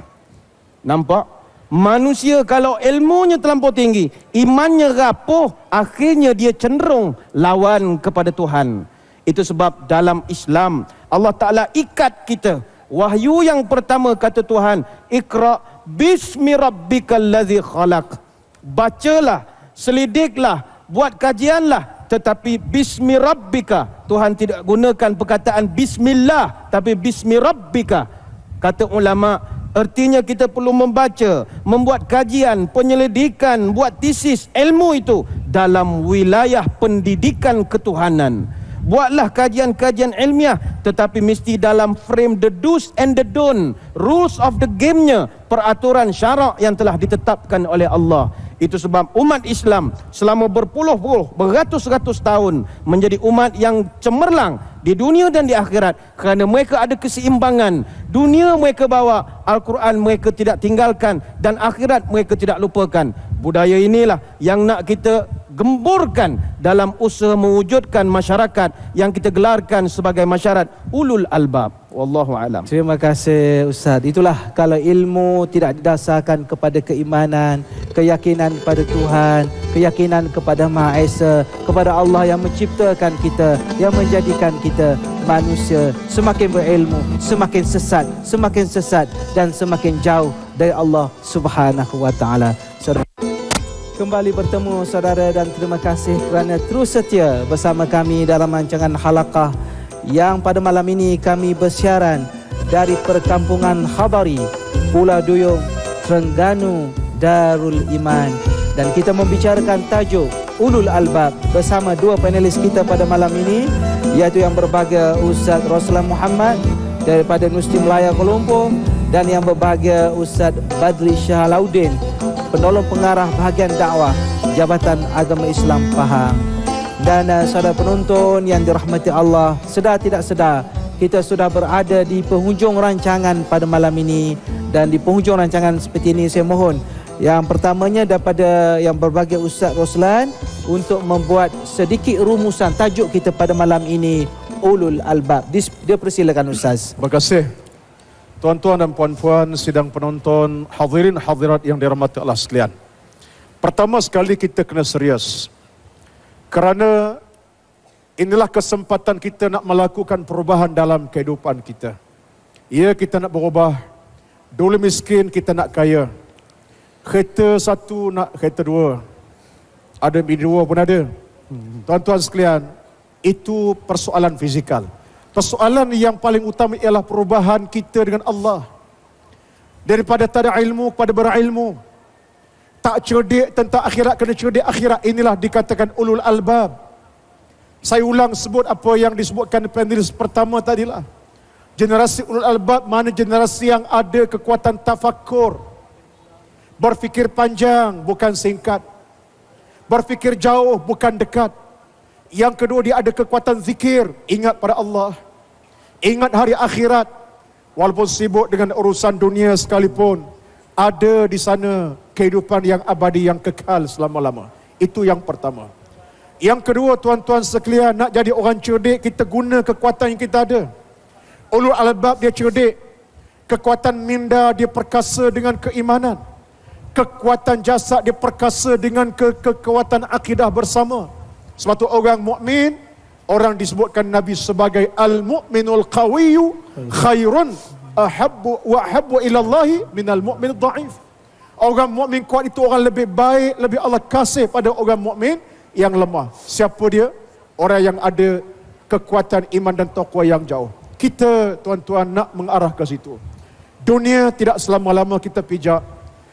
Nampak? Manusia kalau ilmunya terlampau tinggi, imannya rapuh, akhirnya dia cenderung lawan kepada Tuhan. Itu sebab dalam Islam Allah Ta'ala ikat kita. Wahyu yang pertama kata Tuhan, Iqra bismi rabbikal ladzi khalaq. Bacalah, selidiklah, buat kajianlah, tetapi bismi rabbika. Tuhan tidak gunakan perkataan bismillah, tapi bismi rabbika. Kata ulama, artinya kita perlu membaca, membuat kajian, penyelidikan, buat tesis ilmu itu dalam wilayah pendidikan ketuhanan. Buatlah kajian-kajian ilmiah, tetapi mesti dalam frame the do's and the don't, rules of the game-nya, peraturan syarak yang telah ditetapkan oleh Allah. Itu sebab umat Islam selama berpuluh-puluh, beratus-ratus tahun menjadi umat yang cemerlang di dunia dan di akhirat, kerana mereka ada keseimbangan. Dunia mereka bawa, Al-Quran mereka tidak tinggalkan, dan akhirat mereka tidak lupakan. Budaya inilah yang nak kita gemburkan dalam usaha mewujudkan masyarakat yang kita gelarkan sebagai masyarakat ulul albab. Wallahu alam. Terima kasih Ustaz. Itulah kalau ilmu tidak didasarkan kepada keimanan, keyakinan pada Tuhan, keyakinan kepada Maha Esa, kepada Allah yang menciptakan kita, yang menjadikan kita manusia, semakin berilmu, semakin sesat dan semakin jauh dari Allah Subhanahu wa taala. Kembali bertemu saudara dan terima kasih kerana terus setia bersama kami dalam rancangan Halaqah yang pada malam ini kami bersiaran dari perkampungan Khabari, Pulau Duyung, Terengganu, Darul Iman, dan kita membicarakan tajuk Ulul Albab bersama dua panelis kita pada malam ini, iaitu yang berbahagia Ustaz Roslan Muhammad daripada Universiti Melaya Kuala Lumpur, dan yang berbahagia Ustaz Badri Shah Laudin, penolong pengarah bahagian dakwah Jabatan Agama Islam Pahang. Dan saudara penonton yang dirahmati Allah, sedar tidak sedar kita sudah berada di penghujung rancangan pada malam ini. Dan di penghujung rancangan seperti ini saya mohon yang pertamanya daripada yang berbahagia Ustaz Roslan untuk membuat sedikit rumusan tajuk kita pada malam ini, Ulul Albab. Dia persilakan Ustaz. Terima kasih. Tuan-tuan dan puan-puan, sidang penonton, hadirin hadirat yang dirahmati Allah sekalian. Pertama sekali kita kena serius. Kerana inilah kesempatan kita nak melakukan perubahan dalam kehidupan kita. Ya, kita nak berubah. Dulu miskin, kita nak kaya. Kereta satu nak kereta dua. Ada bini dua pun ada. Tuan-tuan sekalian, itu persoalan fizikal. Persoalan yang paling utama ialah perubahan kita dengan Allah. Daripada tak ada ilmu kepada berilmu. Tak cerdik tentang akhirat, kena cerdik akhirat. Inilah dikatakan ulul albab. Saya ulang sebut apa yang disebutkan panelis pertama tadilah. Generasi ulul albab mana generasi yang ada kekuatan tafakur. Berfikir panjang bukan singkat. Berfikir jauh bukan dekat. Yang kedua, dia ada kekuatan zikir, ingat pada Allah, ingat hari akhirat. Walaupun sibuk dengan urusan dunia sekalipun, ada di sana kehidupan yang abadi, yang kekal selama-lama. Itu yang pertama. Yang kedua, tuan-tuan sekalian, nak jadi orang cerdik, kita guna kekuatan yang kita ada. Ulul albab dia cerdik. Kekuatan minda dia perkasa dengan keimanan. Kekuatan jasad dia perkasa dengan kekuatan akidah bersama. Sebab tu orang mukmin, orang disebutkan Nabi sebagai al-mu'minul qawiyyu khairun ahabbu ilallahi minal mu'min dhaif. Orang mukmin kuat itu orang lebih baik, lebih Allah kasih pada orang mukmin yang lemah. Siapa dia? Orang yang ada kekuatan iman dan taqwa yang jauh. Kita tuan-tuan nak mengarah ke situ. Dunia tidak selama-lama kita pijak.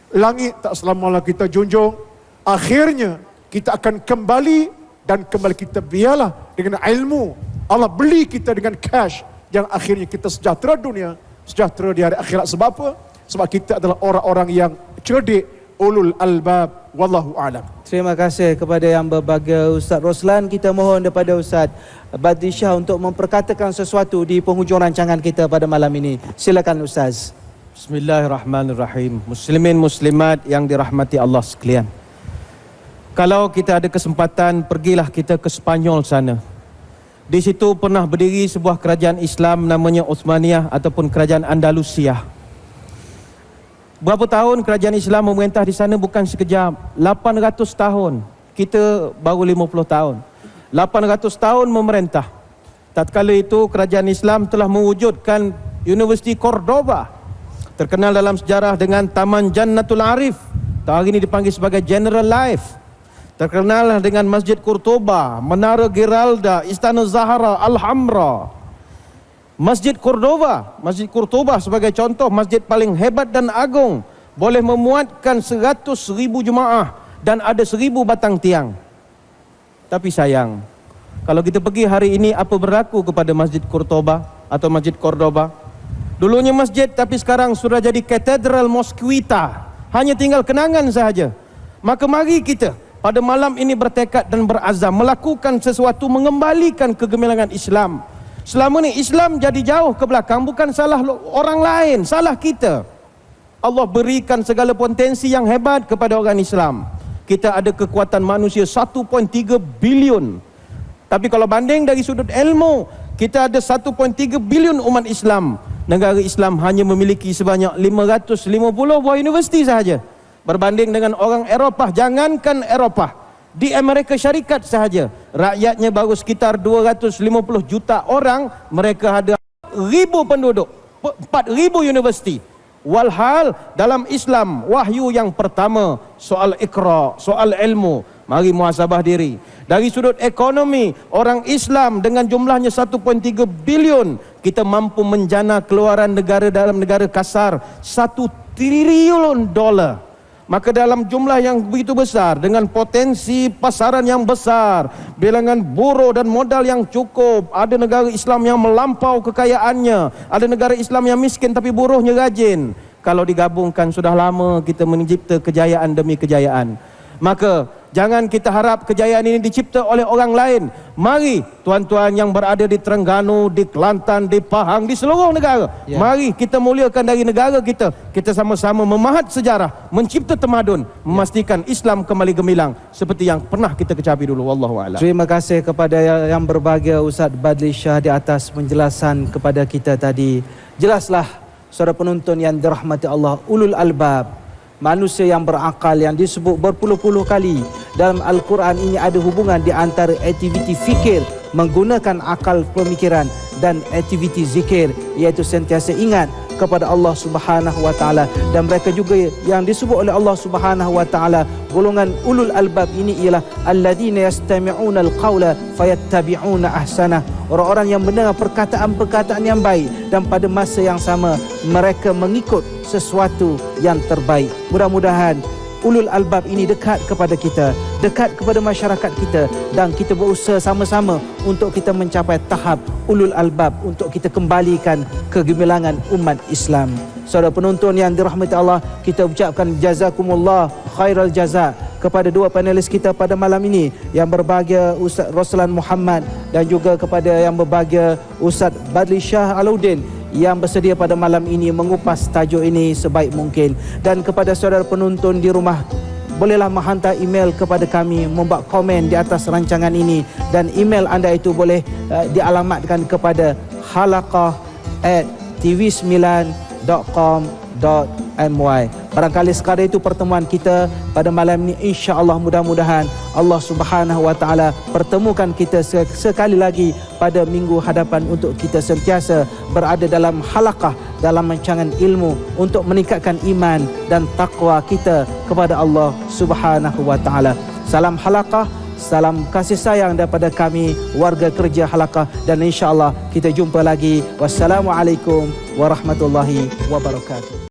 Langit tak selama-lamanya kita junjung. Akhirnya kita akan kembali, dan kembali kita biarlah dengan ilmu. Allah beli kita dengan cash yang akhirnya kita sejahtera dunia, sejahtera di hari akhirat. Sebab apa? Sebab kita adalah orang-orang yang cerdik, ulul albab. Wallahu a'lam. Terima kasih kepada yang berbahagia Ustaz Roslan. Kita mohon daripada Ustaz Badri Shah untuk memperkatakan sesuatu di penghujung rancangan kita pada malam ini. Silakan Ustaz. Bismillahirrahmanirrahim. Muslimin muslimat yang dirahmati Allah sekalian. Kalau kita ada kesempatan, pergilah kita ke Spanyol sana. Di situ pernah berdiri sebuah kerajaan Islam namanya Uthmaniyah ataupun kerajaan Andalusia. Berapa tahun kerajaan Islam memerintah di sana? Bukan sekejap. 800 tahun. Kita baru 50 tahun. 800 tahun memerintah. Tatkala itu kerajaan Islam telah mewujudkan Universiti Cordoba, terkenal dalam sejarah dengan Taman Jannatul Arif, hari ini dipanggil sebagai General Life. Terkenal dengan Masjid Cordoba, Menara Giralda, Istana Zahra, Alhambra. Masjid Cordoba sebagai contoh masjid paling hebat dan agung, boleh memuatkan 100,000 jemaah dan ada 1,000 batang tiang. Tapi sayang, kalau kita pergi hari ini, apa berlaku kepada Masjid Cordoba atau Masjid Cordoba? Dulunya masjid, tapi sekarang sudah jadi Katedral Mosquita, hanya tinggal kenangan sahaja. Maka mari kita pada malam ini bertekad dan berazam melakukan sesuatu, mengembalikan kegemilangan Islam. Selama ni Islam jadi jauh ke belakang, bukan salah orang lain, salah kita. Allah berikan segala potensi yang hebat kepada orang Islam. Kita ada kekuatan manusia 1.3 bilion. Tapi kalau banding dari sudut ilmu, kita ada 1.3 bilion umat Islam. Negara Islam hanya memiliki sebanyak 550 buah universiti sahaja. Berbanding dengan orang Eropah, jangankan Eropah, di Amerika Syarikat sahaja, rakyatnya baru sekitar 250 juta orang, mereka ada 1,000 penduduk, 4,000 universiti. Walhal dalam Islam, wahyu yang pertama soal Iqra, soal ilmu. Mari muhasabah diri. Dari sudut ekonomi, orang Islam dengan jumlahnya 1.3 bilion, kita mampu menjana keluaran negara dalam negara kasar 1 triliun dolar. Maka dalam jumlah yang begitu besar, dengan potensi pasaran yang besar, bilangan buruh dan modal yang cukup, ada negara Islam yang melampau kekayaannya, ada negara Islam yang miskin tapi buruhnya rajin. Kalau digabungkan, sudah lama kita mencipta kejayaan demi kejayaan. Maka jangan kita harap kejayaan ini dicipta oleh orang lain. Mari tuan-tuan yang berada di Terengganu, di Kelantan, di Pahang, di seluruh negara, mari kita muliakan dari negara kita. Kita sama-sama memahat sejarah, mencipta tamadun, memastikan Islam kembali gemilang seperti yang pernah kita kecapi dulu. Wallahu a'lam. Terima kasih kepada yang berbahagia Ustaz Badli Shah di atas penjelasan kepada kita tadi. Jelaslah saudara penonton yang dirahmati Allah, ulul albab, manusia yang berakal yang disebut berpuluh-puluh kali dalam Al-Quran. Ini ada hubungan di antara aktiviti fikir, menggunakan akal pemikiran, dan aktiviti zikir, iaitu sentiasa ingat kepada Allah Subhanahu wa taala. Dan mereka juga yang disebut oleh Allah Subhanahu wa taala, golongan ulul albab ini ialah alladzina yastami'una al-qaula fayattabi'una ahsanah, orang-orang yang mendengar perkataan-perkataan yang baik dan pada masa yang sama mereka mengikut sesuatu yang terbaik. Mudah-mudahan ulul albab ini dekat kepada kita, dekat kepada masyarakat kita, dan kita berusaha sama-sama untuk kita mencapai tahap ulul albab, untuk kita kembalikan kegemilangan umat Islam. Saudara penonton yang dirahmati Allah, kita ucapkan jazakumullah khairal jaza kepada dua panelis kita pada malam ini, yang berbahagia Ustaz Roslan Muhammad dan juga kepada yang berbahagia Ustaz Badli Shah Alauddin yang bersedia pada malam ini mengupas tajuk ini sebaik mungkin. Dan kepada saudara penonton di rumah, bolehlah menghantar email kepada kami, membuat komen di atas rancangan ini, dan email anda itu boleh dialamatkan kepada halaqah@tv9.com.my. Barangkali sekadar itu pertemuan kita pada malam ini. InsyaAllah mudah-mudahan Allah Subhanahu wa ta'ala pertemukan kita sekali lagi pada minggu hadapan untuk kita sentiasa berada dalam halaqah, dalam rancangan ilmu untuk meningkatkan iman dan taqwa kita kepada Allah Subhanahu wa ta'ala. Salam halaqah, salam kasih sayang daripada kami warga kerja halaqah, dan insyaAllah kita jumpa lagi. Wassalamualaikum warahmatullahi wabarakatuh.